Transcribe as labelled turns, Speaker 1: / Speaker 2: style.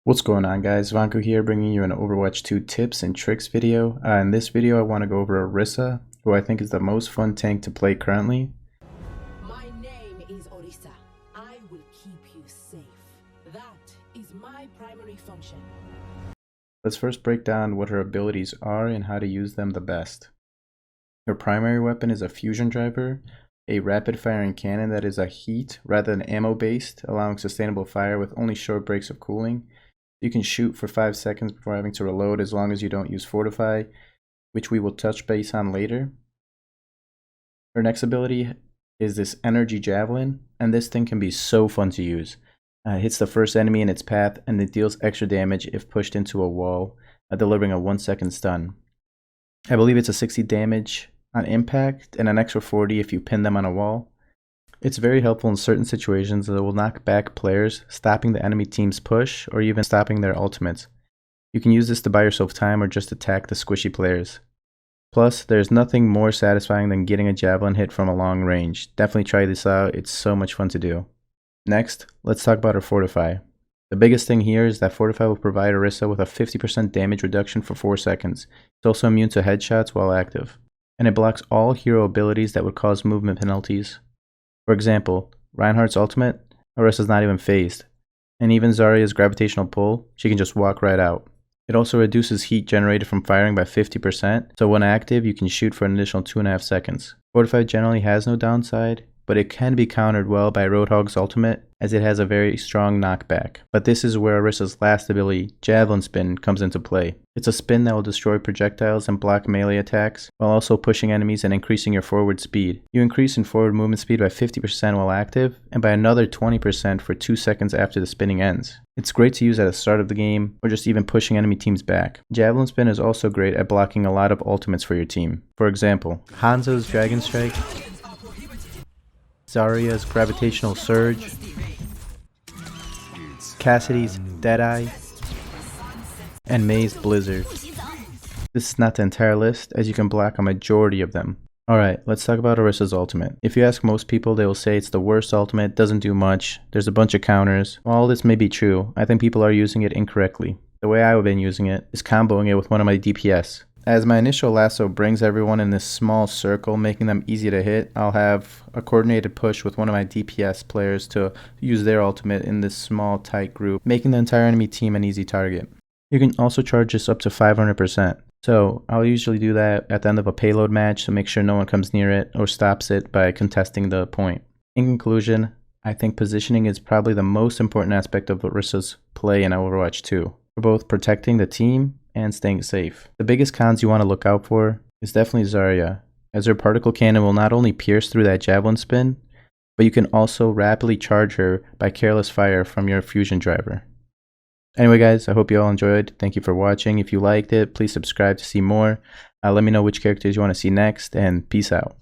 Speaker 1: What's going on, guys? Vanko here, bringing you an Overwatch 2 tips and tricks video. In this video I want to go over Orisa, who I think is the most fun tank to play currently.
Speaker 2: My name is Orisa. I will keep you safe. That is my primary function.
Speaker 1: Let's first break down what her abilities are and how to use them the best. Her primary weapon is a fusion driver, a rapid firing cannon that is a heat rather than ammo based, allowing sustainable fire with only short breaks of cooling. You can shoot for 5 seconds before having to reload as long as you don't use Fortify, which we will touch base on later. Her next ability is this energy javelin, and this thing can be so fun to use. It hits the first enemy in its path and it deals extra damage if pushed into a wall, delivering a 1-second stun. I believe it's a 60 damage on impact and an extra 40 if you pin them on a wall. It's very helpful in certain situations that will knock back players, stopping the enemy team's push or even stopping their ultimates. You can use this to buy yourself time or just attack the squishy players. Plus, there's nothing more satisfying than getting a javelin hit from a long range. Definitely try this out, it's so much fun to do. Next, let's talk about her Fortify. The biggest thing here is that Fortify will provide Orisa with a 50% damage reduction for 4 seconds. It's also immune to headshots while active. And it blocks all hero abilities that would cause movement penalties. For example, Reinhardt's ultimate, Orisa's not even phased. And even Zarya's gravitational pull, she can just walk right out. It also reduces heat generated from firing by 50%, so when active you can shoot for an additional 2.5 seconds. Fortify generally has no downside, but it can be countered well by Roadhog's ultimate, as it has a very strong knockback. But this is where Orisa's last ability, Javelin Spin, comes into play. It's a spin that will destroy projectiles and block melee attacks, while also pushing enemies and increasing your forward speed. You increase in forward movement speed by 50% while active, and by another 20% for 2 seconds after the spinning ends. It's great to use at the start of the game, or just even pushing enemy teams back. Javelin Spin is also great at blocking a lot of ultimates for your team. For example, Hanzo's Dragon Strike, Zarya's Gravitational Surge, Cassidy's Deadeye, and May's Blizzard. This is not the entire list, as you can block a majority of them. Alright, let's talk about Orisa's ultimate. If you ask most people, they will say it's the worst ultimate, doesn't do much, there's a bunch of counters. While all this may be true, I think people are using it incorrectly. The way I've been using it is comboing it with one of my DPS. As my initial lasso brings everyone in this small circle, making them easy to hit, I'll have a coordinated push with one of my DPS players to use their ultimate in this small tight group, making the entire enemy team an easy target. You can also charge this up to 500%. So I'll usually do that at the end of a payload match to make sure no one comes near it or stops it by contesting the point. In conclusion, I think positioning is probably the most important aspect of Orisa's play in Overwatch 2, for both protecting the team and staying safe. The biggest cons you want to look out for is definitely Zarya, as her particle cannon will not only pierce through that javelin spin, but you can also rapidly charge her by careless fire from your fusion driver. Anyway guys, I hope you all enjoyed. Thank you for watching. If you liked it, please subscribe to see more. Let me know which characters you want to see next, and peace out.